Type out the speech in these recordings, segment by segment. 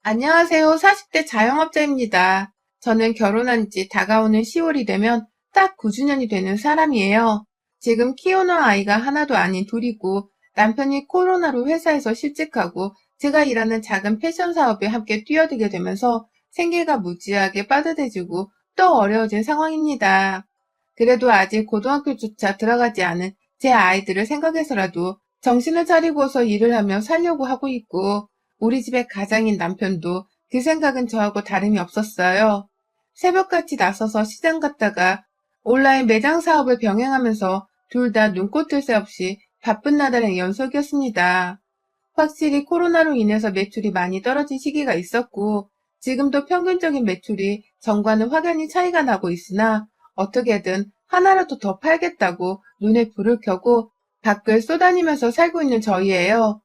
안녕하세요. 40대 자영업자입니다. 저는 결혼한 지 다가오는 10월이 되면 딱 9주년이 되는 사람이에요. 지금 키우는 아이가 하나도 아닌 둘이고 남편이 코로나로 회사에서 실직하고 제가 일하는 작은 패션 사업에 함께 뛰어들게 되면서 생계가 무지하게 빠듯해지고 또 어려워진 상황입니다. 그래도 아직 고등학교조차 들어가지 않은 제 아이들을 생각해서라도 정신을 차리고서 일을 하며 살려고 하고 있고 우리 집의 가장인 남편도 그 생각은 저하고 다름이 없었어요. 새벽같이 나서서 시장 갔다가 온라인 매장 사업을 병행하면서 둘 다 눈꽃 뜰 새 없이 바쁜 나날의 연속이었습니다. 확실히 코로나로 인해서 매출이 많이 떨어진 시기가 있었고 지금도 평균적인 매출이 전과는 확연히 차이가 나고 있으나 어떻게든 하나라도 더 팔겠다고 눈에 불을 켜고 밖을 쏘다니면서 살고 있는 저희예요.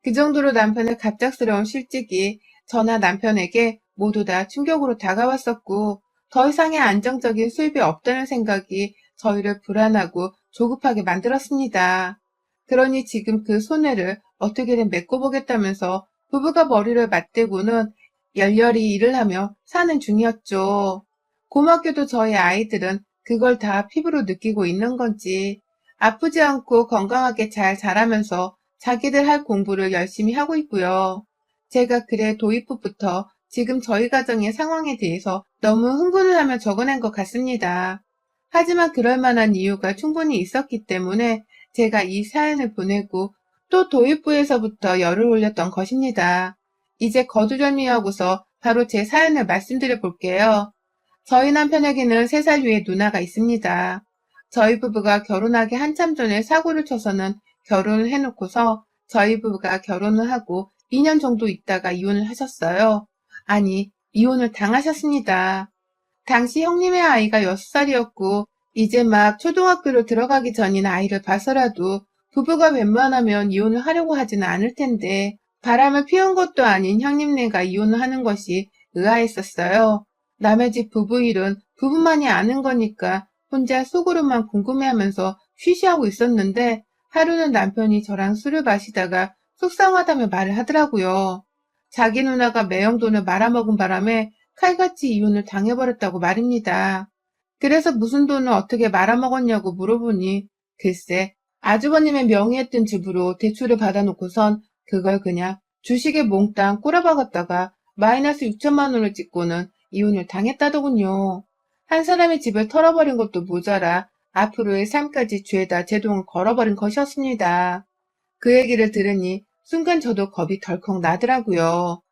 그 정도로 남편의 갑작스러운 실직이 저나 남편에게 모두 다 충격으로 다가왔었고 더 이상의 안정적인 수입이 없다는 생각이 저희를 불안하고 조급하게 만들었습니다. 그러니 지금 그 손해를 어떻게든 메꿔보겠다면서 부부가 머리를 맞대고는 열렬히 일을 하며 사는 중이었죠. 고맙게도 저희 아이들은 그걸 다 피부로 느끼고 있는 건지 아프지 않고 건강하게 잘 자라면서 자기들 할 공부를 열심히 하고 있고요. 제가 글의 도입부부터 지금 저희 가정의 상황에 대해서 너무 흥분을 하며 적어낸 것 같습니다. 하지만 그럴 만한 이유가 충분히 있었기 때문에 제가 이 사연을 보내고 또 도입부에서부터 열을 올렸던 것입니다. 이제 거두절미하고서 바로 제 사연을 말씀드려 볼게요. 저희 남편에게는 3살 위에 누나가 있습니다. 저희 부부가 결혼하기 한참 전에 사고를 쳐서는 결혼을 해놓고서 저희 부부가 결혼을 하고 2년 정도 있다가 이혼을 하셨어요. 아니, 이혼을 당하셨습니다. 당시 형님의 아이가 6살이었고 이제 막 초등학교로 들어가기 전인 아이를 봐서라도 부부가 웬만하면 이혼을 하려고 하지는 않을 텐데 바람을 피운 것도 아닌 형님네가 이혼을 하는 것이 의아했었어요. 남의 집 부부 일은 부부만이 아는 거니까 혼자 속으로만 궁금해하면서 쉬쉬하고 있었는데 하루는 남편이 저랑 술을 마시다가 속상하다며 말을 하더라고요. 자기 누나가 매형돈을 말아먹은 바람에 칼같이 이혼을 당해버렸다고 말입니다. 그래서 무슨 돈을 어떻게 말아먹었냐고 물어보니 글쎄 아주버님의 명의의 뜬 집으로 대출을 받아놓고선 그걸 그냥 주식에 몽땅 꼬라박았다가 마이너스 6천만 원을 찍고는 이혼을 당했다더군요. 한 사람의 집을 털어버린 것도 모자라 앞으로의 삶까지 죄다 제동을 걸어버린 것이었습니다. 그 얘기를 들으니 순간 저도 겁이 덜컥 나더라고요.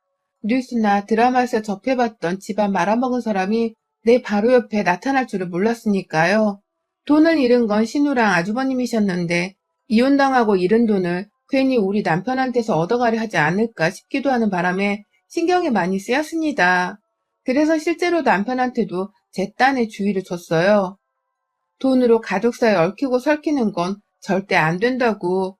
뉴스나 드라마에서 접해봤던 집안 말아먹은 사람이 내 바로 옆에 나타날 줄을 몰랐으니까요. 돈을 잃은 건 신우랑 아주버님이셨는데 이혼당하고 잃은 돈을 괜히 우리 남편한테서 얻어가려 하지 않을까 싶기도 하는 바람에 신경이 많이 쓰였습니다. 그래서 실제로 남편한테도 제 딴에 주의를 줬어요. 돈으로 가족 사이 얽히고 설키는 건 절대 안 된다고.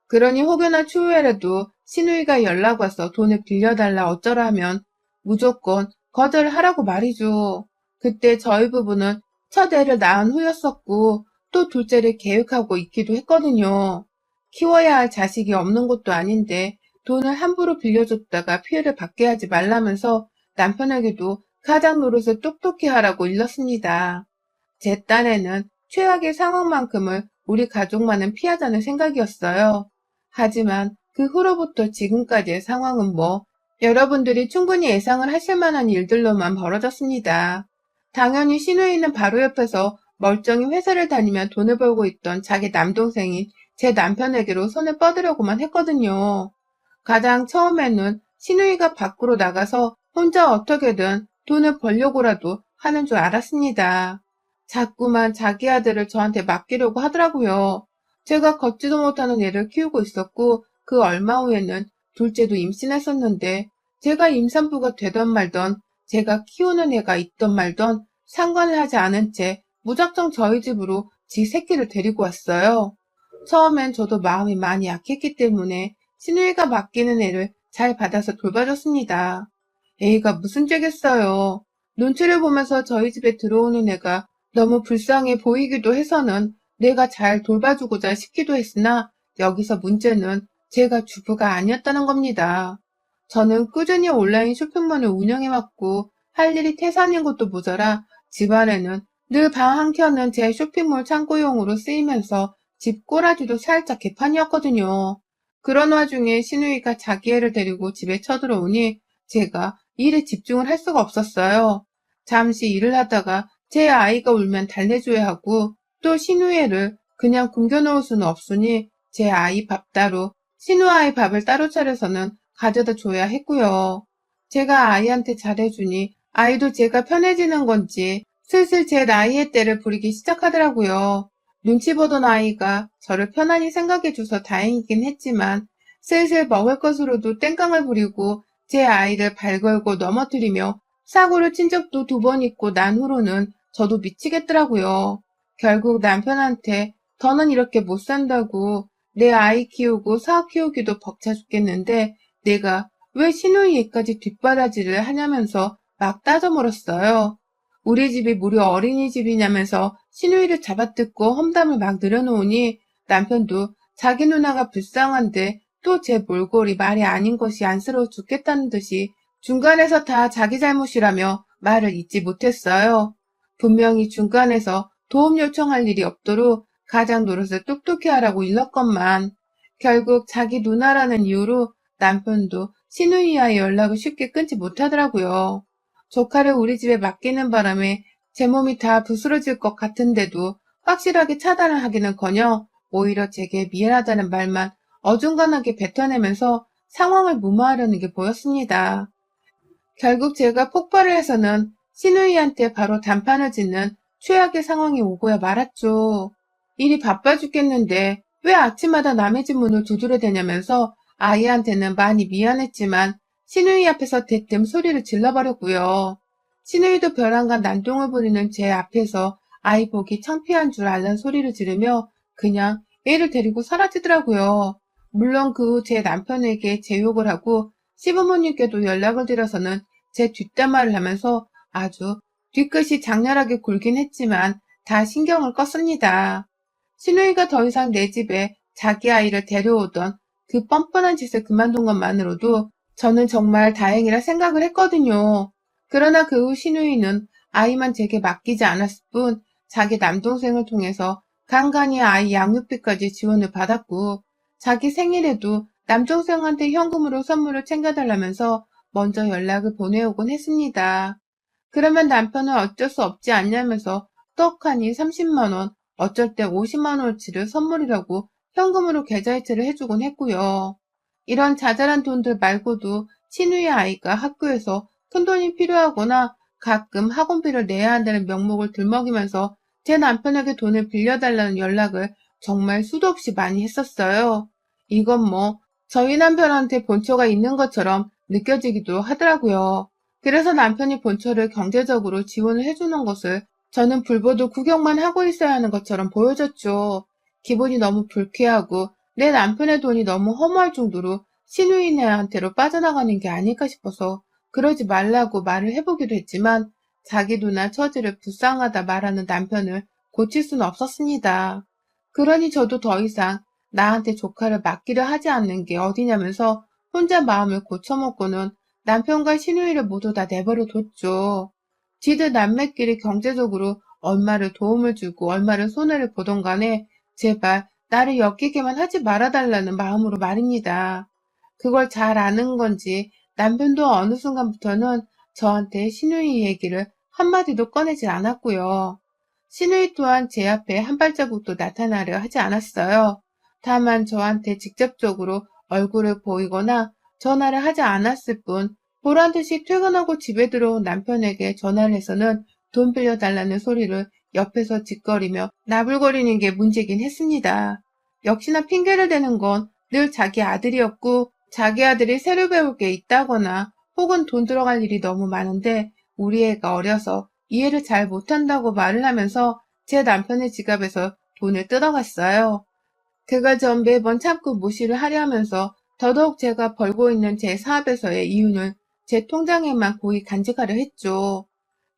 그러니 혹여나 추후에라도 시누이가 연락 와서 돈을 빌려달라 어쩌라 하면 무조건 거절하라고 말이죠. 그때 저희 부부는 첫 애를 낳은 후였었고 또 둘째를 계획하고 있기도 했거든요. 키워야 할 자식이 없는 것도 아닌데 돈을 함부로 빌려줬다가 피해를 받게 하지 말라면서 남편에게도 가장 노릇을 똑똑히 하라고 일렀습니다. 제 딴에는 최악의 상황만큼을 우리 가족만은 피하자는 생각이었어요. 하지만 그 후로부터 지금까지의 상황은 여러분들이 충분히 예상을 하실 만한 일들로만 벌어졌습니다. 당연히 시누이는 바로 옆에서 멀쩡히 회사를 다니며 돈을 벌고 있던 자기 남동생인 제 남편에게로 손을 뻗으려고만 했거든요. 가장 처음에는 시누이가 밖으로 나가서 혼자 어떻게든 돈을 벌려고라도 하는 줄 알았습니다. 자꾸만 자기 아들을 저한테 맡기려고 하더라고요. 제가 걷지도 못하는 애를 키우고 있었고 그 얼마 후에는 둘째도 임신했었는데 제가 임산부가 되던 말던 제가 키우는 애가 있던 말던 상관을 하지 않은 채 무작정 저희 집으로 지 새끼를 데리고 왔어요. 처음엔 저도 마음이 많이 약했기 때문에 시누이가 맡기는 애를 잘 받아서 돌봐줬습니다. 애가 무슨 죄겠어요. 눈치를 보면서 저희 집에 들어오는 애가 너무 불쌍해 보이기도 해서는 내가 잘 돌봐주고자 싶기도 했으나 여기서 문제는 제가 주부가 아니었다는 겁니다. 저는 꾸준히 온라인 쇼핑몰을 운영해왔고 할 일이 태산인 것도 모자라 집안에는 늘 방 한켠은 제 쇼핑몰 창고용으로 쓰이면서 집 꼬라지도 살짝 개판이었거든요. 그런 와중에 시누이가 자기 애를 데리고 집에 쳐들어오니 제가 일에 집중을 할 수가 없었어요. 잠시 일을 하다가 제 아이가 울면 달래줘야 하고 또 시누이를 그냥 굶겨놓을 수는 없으니 제 아이 밥 따로, 시누아이 밥을 따로 차려서는 가져다 줘야 했고요. 제가 아이한테 잘해주니 아이도 제가 편해지는 건지 슬슬 제 나이의 때를 부리기 시작하더라고요. 눈치 보던 아이가 저를 편안히 생각해줘서 다행이긴 했지만 슬슬 먹을 것으로도 땡깡을 부리고 제 아이를 발걸고 넘어뜨리며 사고를 친 적도 2번 있고 난 후로는 저도 미치겠더라고요. 결국 남편한테 더는 이렇게 못 산다고 내 아이 키우고 사업 키우기도 벅차 죽겠는데 내가 왜 시누이 애까지 뒷바라지를 하냐면서 막 따져물었어요. 우리 집이 무려 어린이집이냐면서 시누이를 잡아뜯고 험담을 막 늘어놓으니 남편도 자기 누나가 불쌍한데 또 제 몰골이 말이 아닌 것이 안쓰러워 죽겠다는 듯이 중간에서 다 자기 잘못이라며 말을 잇지 못했어요. 분명히 중간에서 도움 요청할 일이 없도록 가장 노릇을 똑똑히 하라고 일렀건만 결국 자기 누나라는 이유로 남편도 시누이와의 연락을 쉽게 끊지 못하더라고요. 조카를 우리 집에 맡기는 바람에 제 몸이 다 부스러질 것 같은데도 확실하게 차단을 하기는커녕 오히려 제게 미안하다는 말만 어중간하게 뱉어내면서 상황을 무마하려는 게 보였습니다. 결국 제가 폭발을 해서는 시누이한테 바로 단판을 짓는 최악의 상황이 오고야 말았죠. 일이 바빠 죽겠는데 왜 아침마다 남의 집 문을 두드려대냐면서 아이한테는 많이 미안했지만 시누이 앞에서 대뜸 소리를 질러버렸고요. 시누이도 벼랑간 난동을 부리는 제 앞에서 아이 보기 창피한 줄 알란 소리를 지르며 그냥 애를 데리고 사라지더라고요. 물론 그 후 제 남편에게 제 욕을 하고 시부모님께도 연락을 드려서는 제 뒷담화를 하면서 아주 뒤끝이 장렬하게 굴긴 했지만 다 신경을 껐습니다. 시누이가 더 이상 내 집에 자기 아이를 데려오던 그 뻔뻔한 짓을 그만둔 것만으로도 저는 정말 다행이라 생각을 했거든요. 그러나 그 후 시누이는 아이만 제게 맡기지 않았을 뿐 자기 남동생을 통해서 간간히 아이 양육비까지 지원을 받았고 자기 생일에도 남동생한테 현금으로 선물을 챙겨달라면서 먼저 연락을 보내오곤 했습니다. 그러면 남편은 어쩔 수 없지 않냐면서 떡하니 30만 원, 어쩔 때 50만 원어치를 선물이라고 현금으로 계좌이체를 해주곤 했고요. 이런 자잘한 돈들 말고도 시누이 아이가 학교에서 큰돈이 필요하거나 가끔 학원비를 내야 한다는 명목을 들먹이면서 제 남편에게 돈을 빌려달라는 연락을 정말 수도 없이 많이 했었어요. 이건 뭐 저희 남편한테 본처가 있는 것처럼 느껴지기도 하더라고요. 그래서 남편이 본처를 경제적으로 지원을 해주는 것을 저는 불보듯 구경만 하고 있어야 하는 것처럼 보여졌죠. 기분이 너무 불쾌하고 내 남편의 돈이 너무 허무할 정도로 시누이네한테로 빠져나가는 게 아닐까 싶어서 그러지 말라고 말을 해보기도 했지만 자기 누나 처지를 불쌍하다 말하는 남편을 고칠 수는 없었습니다. 그러니 저도 더 이상 나한테 조카를 맡기려 하지 않는 게 어디냐면서 혼자 마음을 고쳐먹고는 남편과 시누이를 모두 다 내버려 뒀죠. 지들 남매끼리 경제적으로 얼마를 도움을 주고 얼마를 손해를 보던 간에 제발 나를 엮이게만 하지 말아달라는 마음으로 말입니다. 그걸 잘 아는 건지 남편도 어느 순간부터는 저한테 시누이 얘기를 한마디도 꺼내질 않았고요. 시누이 또한 제 앞에 한 발자국도 나타나려 하지 않았어요. 다만 저한테 직접적으로 얼굴을 보이거나 전화를 하지 않았을 뿐 보란듯이 퇴근하고 집에 들어온 남편에게 전화를 해서는 돈 빌려달라는 소리를 옆에서 짓거리며 나불거리는 게 문제긴 했습니다. 역시나 핑계를 대는 건 늘 자기 아들이었고 자기 아들이 새로 배울 게 있다거나 혹은 돈 들어갈 일이 너무 많은데 우리 애가 어려서 이해를 잘 못한다고 말을 하면서 제 남편의 지갑에서 돈을 뜯어갔어요. 그가 전 매번 참고 무시를 하려 하면서 더더욱 제가 벌고 있는 제 사업에서의 이윤을 제 통장에만 고이 간직하려 했죠.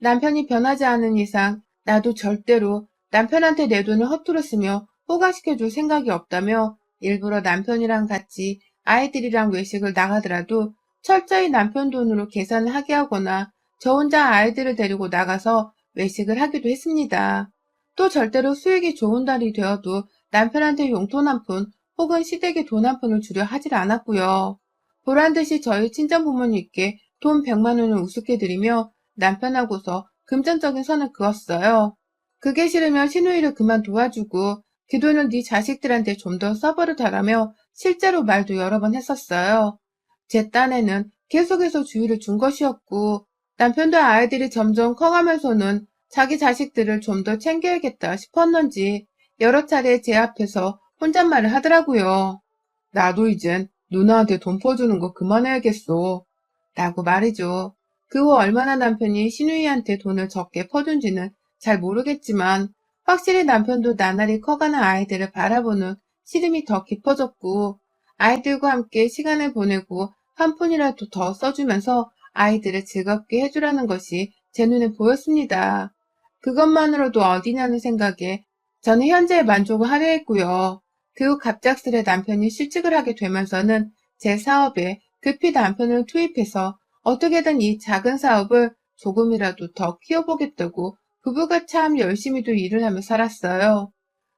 남편이 변하지 않은 이상 나도 절대로 남편한테 내 돈을 허투루 쓰며 호강시켜줄 생각이 없다며 일부러 남편이랑 같이 아이들이랑 외식을 나가더라도 철저히 남편 돈으로 계산을 하게 하거나 저 혼자 아이들을 데리고 나가서 외식을 하기도 했습니다. 또 절대로 수익이 좋은 달이 되어도 남편한테 용돈 한 푼 혹은 시댁에 돈 한 푼을 주려 하질 않았고요. 보란듯이 저희 친정 부모님께 돈 100만 원을 우습게 드리며 남편하고서 금전적인 선을 그었어요. 그게 싫으면 시누이를 그만 도와주고 그 돈을 네 자식들한테 좀 더 써버릇하라며 실제로 말도 여러 번 했었어요. 제 딴에는 계속해서 주의를 준 것이었고 남편도 아이들이 점점 커가면서는 자기 자식들을 좀 더 챙겨야겠다 싶었는지 여러 차례 제 앞에서 혼잣말을 하더라고요. 나도 이젠 누나한테 돈 퍼주는 거 그만해야겠어. 라고 말이죠. 그 후 얼마나 남편이 시누이한테 돈을 적게 퍼준지는 잘 모르겠지만 확실히 남편도 나날이 커가는 아이들을 바라보는 시름이 더 깊어졌고 아이들과 함께 시간을 보내고 한 푼이라도 더 써주면서 아이들을 즐겁게 해주라는 것이 제 눈에 보였습니다. 그것만으로도 어디냐는 생각에 저는 현재에 만족을 하려 했고요. 그 후 갑작스레 남편이 실직을 하게 되면서는 제 사업에 급히 남편을 투입해서 어떻게든 이 작은 사업을 조금이라도 더 키워보겠다고 부부가 참 열심히도 일을 하며 살았어요.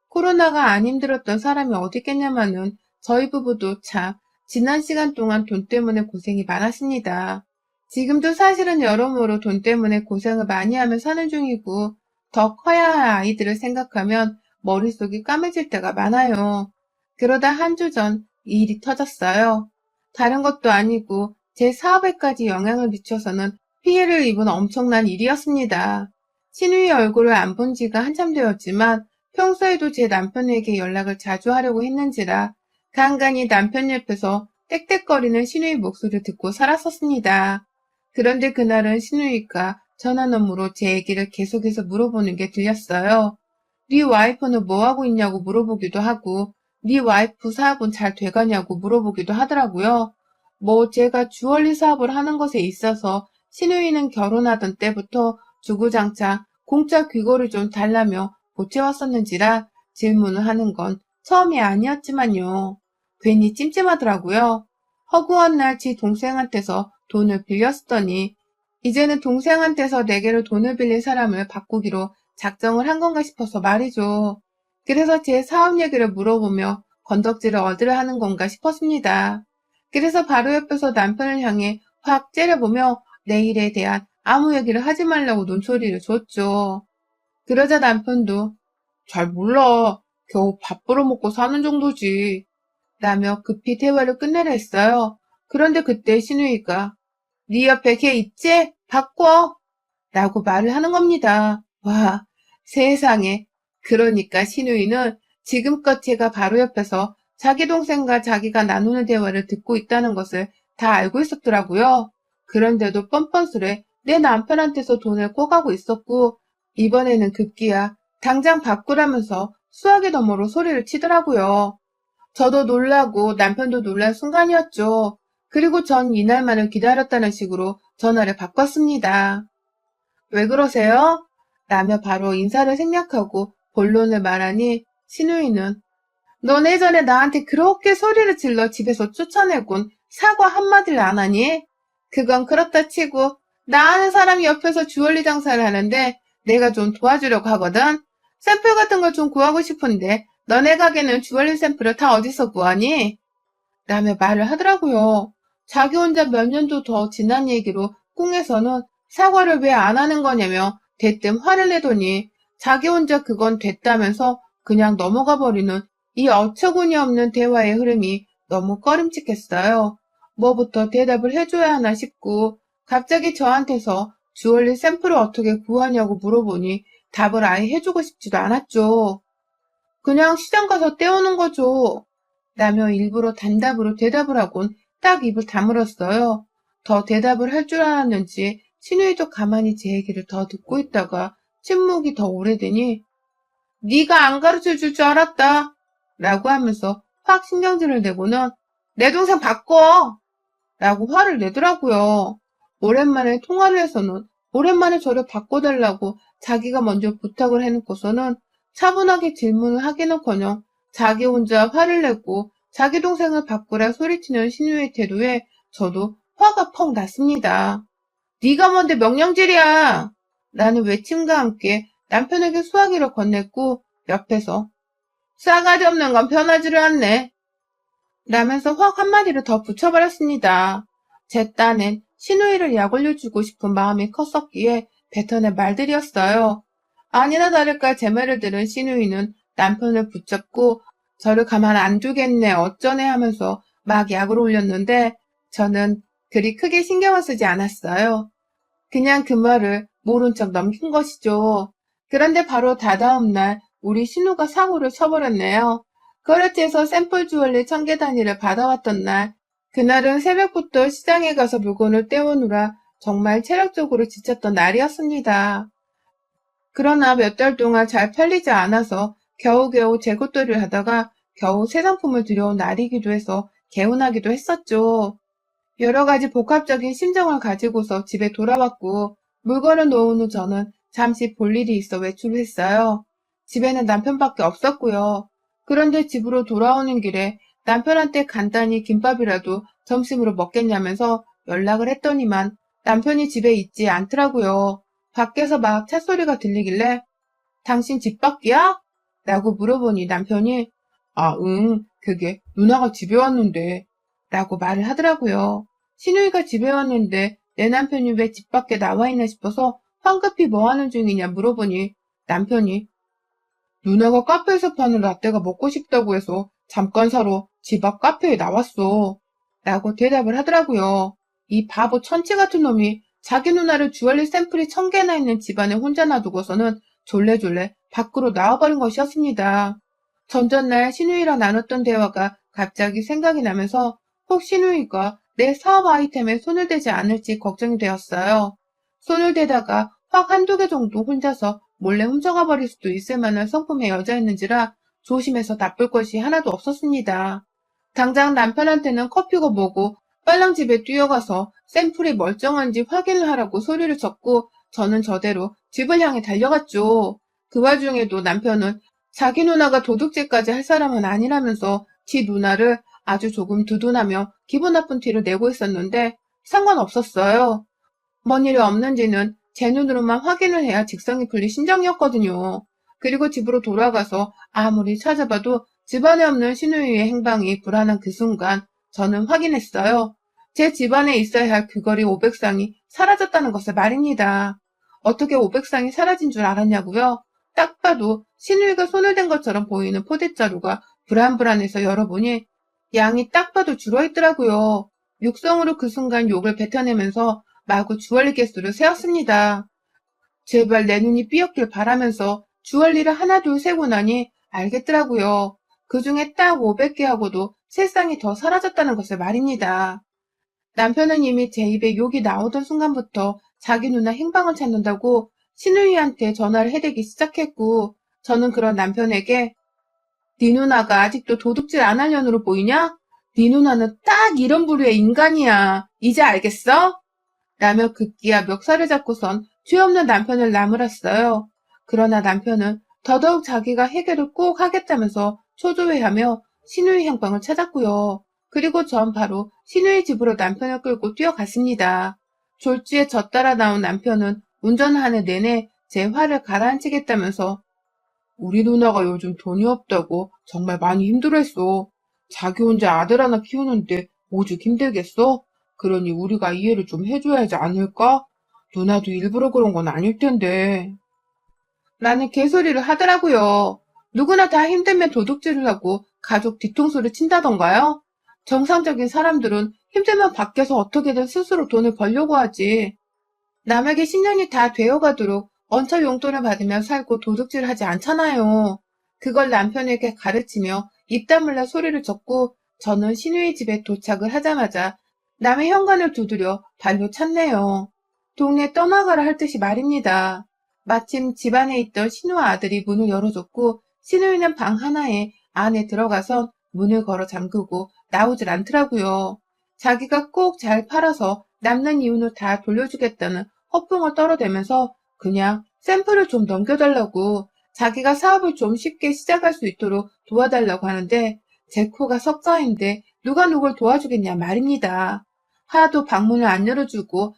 코로나가 안 힘들었던 사람이 어디 있겠냐마는 저희 부부도 참 지난 시간 동안 돈 때문에 고생이 많았습니다. 지금도 사실은 여러모로 돈 때문에 고생을 많이 하며 사는 중이고 더 커야 할 아이들을 생각하면 머릿속이 까매질 때가 많아요. 그러다 한 주 전 이 일이 터졌어요. 다른 것도 아니고 제 사업에까지 영향을 미쳐서는 피해를 입은 엄청난 일이었습니다. 신우의 얼굴을 안 본 지가 한참 되었지만 평소에도 제 남편에게 연락을 자주 하려고 했는지라 간간히 남편 옆에서 떽떽거리는 신우의 목소리를 듣고 살았었습니다. 그런데 그날은 신우이가 전화 너머로 제 얘기를 계속해서 물어보는 게 들렸어요. 네 와이프는 뭐하고 있냐고 물어보기도 하고 네 와이프 사업은 잘 돼가냐고 물어보기도 하더라고요. 뭐 제가 주얼리 사업을 하는 것에 있어서 신우이는 결혼하던 때부터 주구장창 공짜 귀걸이 좀 달라며 보채왔었는지라 질문을 하는 건 처음이 아니었지만요. 괜히 찜찜하더라고요. 허구한 날 지 동생한테서 돈을 빌렸더니 이제는 동생한테서 내게로 돈을 빌릴 사람을 바꾸기로 작정을 한 건가 싶어서 말이죠. 그래서 제 사업 얘기를 물어보며 건덕지를 얻으려 하는 건가 싶었습니다. 그래서 바로 옆에서 남편을 향해 확 째려보며 내 일에 대한 아무 얘기를 하지 말라고 논소리를 줬죠. 그러자 남편도 잘 몰라. 겨우 밥 벌어먹고 사는 정도지. 라며 급히 대화를 끝내려 했어요. 그런데 그때 신우이가 네 옆에 걔 있지? 바꿔! 라고 말을 하는 겁니다. 와, 세상에. 그러니까 신우이는 지금껏 제가 바로 옆에서 자기 동생과 자기가 나누는 대화를 듣고 있다는 것을 다 알고 있었더라고요. 그런데도 뻔뻔스레 내 남편한테서 돈을 꿔가고 있었고 이번에는 급기야 당장 바꾸라면서 수화기 너머로 소리를 치더라고요. 저도 놀라고 남편도 놀란 순간이었죠. 그리고 전 이날만을 기다렸다는 식으로 전화를 바꿨습니다. 왜 그러세요? 라며 바로 인사를 생략하고 본론을 말하니 신우이는 너네 전에 나한테 그렇게 소리를 질러 집에서 쫓아내곤 사과 한마디를 안 하니? 그건 그렇다 치고 나 아는 사람이 옆에서 주얼리 장사를 하는데 내가 좀 도와주려고 하거든. 샘플 같은 걸 좀 구하고 싶은데 너네 가게는 주얼리 샘플을 다 어디서 구하니? 라며 말을 하더라고요. 자기 혼자 몇 년도 더 지난 얘기로 꿍에서는 사과를 왜 안 하는 거냐며 대뜸 화를 내더니 자기 혼자 그건 됐다면서 그냥 넘어가 버리는 이 어처구니 없는 대화의 흐름이 너무 꺼림칙했어요. 뭐부터 대답을 해줘야 하나 싶고 갑자기 저한테서 주얼리 샘플을 어떻게 구하냐고 물어보니 답을 아예 해주고 싶지도 않았죠. 그냥 시장 가서 떼오는 거죠. 라며 일부러 단답으로 대답을 하곤 딱 입을 다물었어요. 더 대답을 할 줄 알았는지 신우이도 가만히 제 얘기를 더 듣고 있다가 침묵이 더 오래되니 네가 안 가르쳐 줄 줄 알았다 라고 하면서 확 신경질을 내고는 내 동생 바꿔 라고 화를 내더라고요. 오랜만에 통화를 해서는 오랜만에 저를 바꿔달라고 자기가 먼저 부탁을 해놓고서는 차분하게 질문을 하기는커녕 자기 혼자 화를 내고 자기 동생을 바꾸라 소리치는 신우의 태도에 저도 화가 펑 났습니다. 네가 뭔데 명령질이야! 라는 외침과 함께 남편에게 수화기를 건넸고 옆에서 싸가지 없는 건 편하지를 않네. 라면서 확 한마디를 더 붙여버렸습니다. 제 딴엔 시누이를 약 올려주고 싶은 마음이 컸었기에 뱉어낸 말들이었어요. 아니나 다를까 제 말을 들은 시누이는 남편을 붙잡고 저를 가만 안 두겠네 어쩌네 하면서 막 약을 올렸는데 저는 그리 크게 신경을 쓰지 않았어요. 그냥 그 말을 모른 척 넘긴 것이죠. 그런데 바로 다다음 날 우리 신우가 사고를 쳐버렸네요. 거래처에서 샘플 주얼리 1000개 단위를 받아왔던 날, 그날은 새벽부터 시장에 가서 물건을 떼오느라 정말 체력적으로 지쳤던 날이었습니다. 그러나 몇 달 동안 잘 팔리지 않아서 겨우겨우 재고떨이를 하다가 겨우 새 상품을 들여온 날이기도 해서 개운하기도 했었죠. 여러 가지 복합적인 심정을 가지고서 집에 돌아왔고 물건을 놓은 후 저는 잠시 볼 일이 있어 외출을 했어요. 집에는 남편밖에 없었고요. 그런데 집으로 돌아오는 길에 남편한테 간단히 김밥이라도 점심으로 먹겠냐면서 연락을 했더니만 남편이 집에 있지 않더라고요. 밖에서 막 찻소리가 들리길래 당신 집 밖이야? 라고 물어보니 남편이 아, 응, 그게 누나가 집에 왔는데 라고 말을 하더라고요. 시누이가 집에 왔는데 내 남편이 왜 집 밖에 나와 있나 싶어서 황급히 뭐 하는 중이냐 물어보니 남편이 누나가 카페에서 파는 라떼가 먹고 싶다고 해서 잠깐 사러 집 앞 카페에 나왔어. 라고 대답을 하더라고요. 이 바보 천치 같은 놈이 자기 누나를 주얼리 샘플이 1000개나 있는 집안에 혼자 놔두고서는 졸래졸래 밖으로 나와버린 것이었습니다. 전전날 시누이랑 나눴던 대화가 갑자기 생각이 나면서 혹 시누이가 내 사업 아이템에 손을 대지 않을지 걱정이 되었어요. 손을 대다가 확 한두 개 정도 혼자서 몰래 훔쳐가 버릴 수도 있을 만한 성품의 여자였는지라 조심해서 나쁠 것이 하나도 없었습니다. 당장 남편한테는 커피고 뭐고 빨랑 집에 뛰어가서 샘플이 멀쩡한지 확인을 하라고 소리를 쳤고 저는 저대로 집을 향해 달려갔죠. 그 와중에도 남편은 자기 누나가 도둑질까지 할 사람은 아니라면서 지 누나를 아주 조금 두둔하며 기분 나쁜 티를 내고 있었는데 상관없었어요. 뭔 일이 없는지는 제 눈으로만 확인을 해야 직성이 풀릴 심정이었거든요. 그리고 집으로 돌아가서 아무리 찾아봐도 집안에 없는 시누이의 행방이 불안한 그 순간 저는 확인했어요. 제 집안에 있어야 할 귀걸이 500쌍이 사라졌다는 것을 말입니다. 어떻게 500쌍이 사라진 줄 알았냐고요? 딱 봐도 시누이가 손을 댄 것처럼 보이는 포대자루가 불안불안해서 열어보니 양이 딱 봐도 줄어있더라고요. 육성으로 그 순간 욕을 뱉어내면서 마구 주얼리 개수를 세었습니다. 제발 내 눈이 삐었길 바라면서 주얼리를 하나 둘 세고 나니 알겠더라고요. 그 중에 딱 500개하고도 3쌍이 더 사라졌다는 것을 말입니다. 남편은 이미 제 입에 욕이 나오던 순간부터 자기 누나 행방을 찾는다고 신우이한테 전화를 해대기 시작했고 저는 그런 남편에게 네 누나가 아직도 도둑질 안 할 년으로 보이냐? 네 누나는 딱 이런 부류의 인간이야. 이제 알겠어? 라며 급기야 멱살을 잡고선 죄 없는 남편을 나무랐어요. 그러나 남편은 더더욱 자기가 해결을 꼭 하겠다면서 초조해하며 신우이 행방을 찾았고요. 그리고 전 바로 신우이 집으로 남편을 끌고 뛰어갔습니다. 졸지에 저 따라 나온 남편은 운전하는 내내 제 화를 가라앉히겠다면서 우리 누나가 요즘 돈이 없다고 정말 많이 힘들어했어. 자기 혼자 아들 하나 키우는데 오죽 힘들겠어? 그러니 우리가 이해를 좀 해줘야 하지 않을까? 누나도 일부러 그런 건 아닐 텐데. 라는 개소리를 하더라고요. 누구나 다 힘들면 도둑질을 하고 가족 뒤통수를 친다던가요? 정상적인 사람들은 힘들면 밖에서 어떻게든 스스로 돈을 벌려고 하지. 남에게 10년이 다 되어가도록 언처 용돈을 받으며 살고 도둑질하지 않잖아요. 그걸 남편에게 가르치며 입 다물라 소리를 쳤고 저는 시누이 집에 도착을 하자마자 남의 현관을 두드려 발로 찼네요. 동네 떠나가라 할 듯이 말입니다. 마침 집안에 있던 시누아 아들이 문을 열어줬고 시누이는 방 하나에 안에 들어가서 문을 걸어 잠그고 나오질 않더라고요. 자기가 꼭 잘 팔아서 남는 이윤을 다 돌려주겠다는 허풍을 떨어대면서 그냥 샘플을 좀 넘겨달라고 자기가 사업을 좀 쉽게 시작할 수 있도록 도와달라고 하는데 제 코가 석자인데 누가 누굴 도와주겠냐 말입니다. 하도 방문을 안 열어주고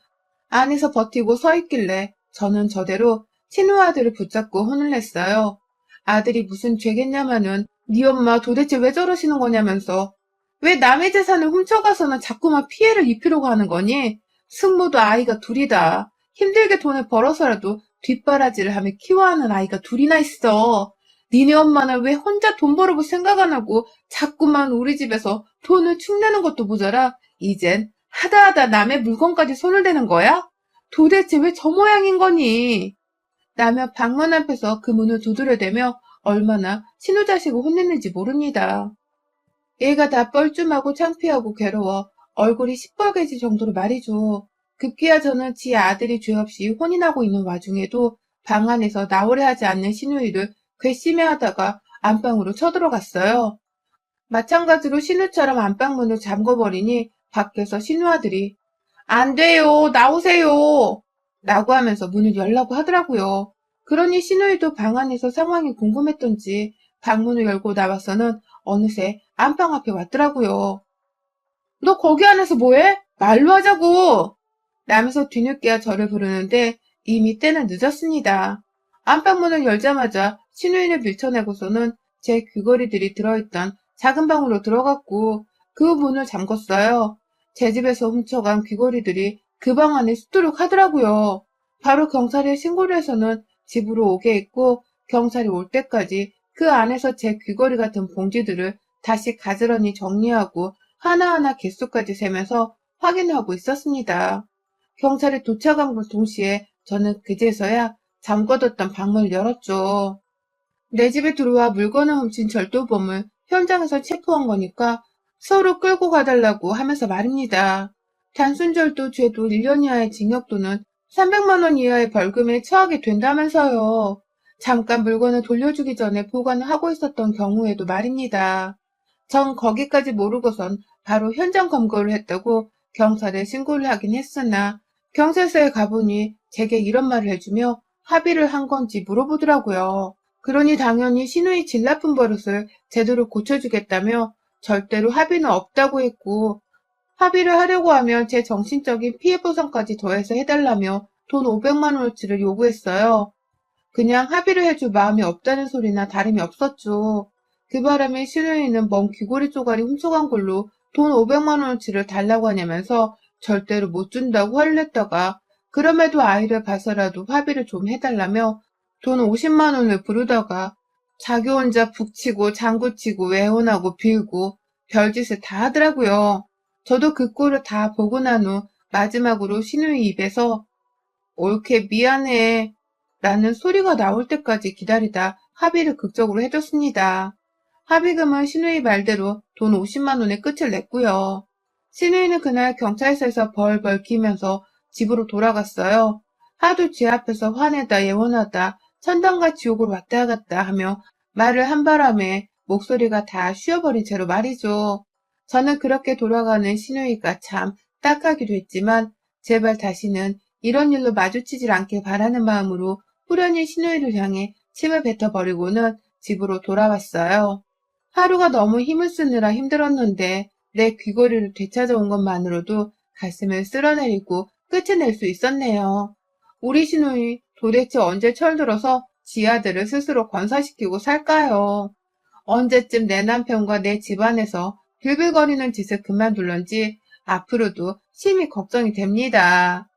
안에서 버티고 서 있길래 저는 저대로 친우 아들을 붙잡고 혼을 냈어요. 아들이 무슨 죄겠냐마는 네 엄마 도대체 왜 저러시는 거냐면서 왜 남의 재산을 훔쳐가서는 자꾸만 피해를 입히려고 하는 거니? 승모도 아이가 둘이다. 힘들게 돈을 벌어서라도 뒷바라지를 하며 키워하는 아이가 둘이나 있어. 니네 엄마는 왜 혼자 돈 벌어볼 생각 안 하고 자꾸만 우리 집에서 돈을 축내는 것도 모자라 이젠 하다하다 남의 물건까지 손을 대는 거야? 도대체 왜 저 모양인 거니? 라며 방문 앞에서 그 문을 두드려대며 얼마나 신우자식을 혼냈는지 모릅니다. 얘가 다 뻘쭘하고 창피하고 괴로워 얼굴이 시뻘개질 정도로 말이죠. 급기야 저는 지 아들이 죄 없이 혼인하고 있는 와중에도 방 안에서 나오려 하지 않는 신우이를 괘씸해하다가 안방으로 쳐들어갔어요. 마찬가지로 신우처럼 안방문을 잠궈버리니 밖에서 신우 아들이 안 돼요, 나오세요 라고 하면서 문을 열라고 하더라고요. 그러니 신우이도 방 안에서 상황이 궁금했던지 방문을 열고 나와서는 어느새 안방 앞에 왔더라고요. 너 거기 안에서 뭐해? 말로 하자고! 라면서 뒤늦게야 저를 부르는데 이미 때는 늦었습니다. 안방문을 열자마자 신우이를 밀쳐내고서는 제 귀걸이들이 들어있던 작은 방으로 들어갔고 그 문을 잠궜어요. 제 집에서 훔쳐간 귀걸이들이 그 방 안에 수두룩 하더라고요. 바로 경찰에 신고를 해서는 집으로 오게 했고 경찰이 올 때까지 그 안에서 제 귀걸이 같은 봉지들을 다시 가지런히 정리하고 하나하나 개수까지 세면서 확인하고 있었습니다. 경찰이 도착함과 동시에 저는 그제서야 잠궈뒀던 방문을 열었죠. 내 집에 들어와 물건을 훔친 절도범을 현장에서 체포한 거니까 서로 끌고 가달라고 하면서 말입니다. 단순 절도 죄도 1년 이하의 징역 또는 300만 원 이하의 벌금에 처하게 된다면서요. 잠깐 물건을 돌려주기 전에 보관을 하고 있었던 경우에도 말입니다. 전 거기까지 모르고선 바로 현장 검거를 했다고 경찰에 신고를 하긴 했으나 경찰서에 가보니 제게 이런 말을 해주며 합의를 한 건지 물어보더라고요. 그러니 당연히 신우이 질 나쁜 버릇을 제대로 고쳐주겠다며 절대로 합의는 없다고 했고 합의를 하려고 하면 제 정신적인 피해 보상까지 더해서 해달라며 돈 500만 원어치를 요구했어요. 그냥 합의를 해줄 마음이 없다는 소리나 다름이 없었죠. 그 바람에 신우이는 먼 귀걸이 쪼가리 훔쳐간 걸로 돈 500만 원어치를 달라고 하냐면서 절대로 못 준다고 화를 냈다가 그럼에도 아이를 봐서라도 합의를 좀 해달라며 돈 50만 원을 부르다가 자기 혼자 북치고 장구치고 외혼하고 빌고 별짓을 다 하더라고요. 저도 그 꼴을 다 보고 난 후 마지막으로 신우이 입에서 옳게 미안해 라는 소리가 나올 때까지 기다리다 합의를 극적으로 해줬습니다. 합의금은 신우이 말대로 돈 50만 원에 끝을 냈고요. 신우이는 그날 경찰서에서 벌벌 기면서 집으로 돌아갔어요. 하도 제 앞에서 화내다 예원하다 천당과 지옥으로 왔다 갔다 하며 말을 한 바람에 목소리가 다 쉬어버린 채로 말이죠. 저는 그렇게 돌아가는 신우이가 참 딱하기도 했지만 제발 다시는 이런 일로 마주치질 않길 바라는 마음으로 후련히 신우이를 향해 침을 뱉어버리고는 집으로 돌아왔어요. 하루가 너무 힘을 쓰느라 힘들었는데 내 귀걸이를 되찾아온 것만으로도 가슴을 쓸어내리고 끝을 낼 수 있었네요. 우리 신우이 도대체 언제 철들어서 지 아들을 스스로 건사시키고 살까요? 언제쯤 내 남편과 내 집안에서 빌빌거리는 짓을 그만둘런지 앞으로도 심히 걱정이 됩니다.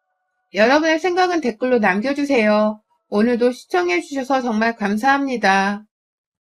여러분의 생각은 댓글로 남겨주세요. 오늘도 시청해주셔서 정말 감사합니다.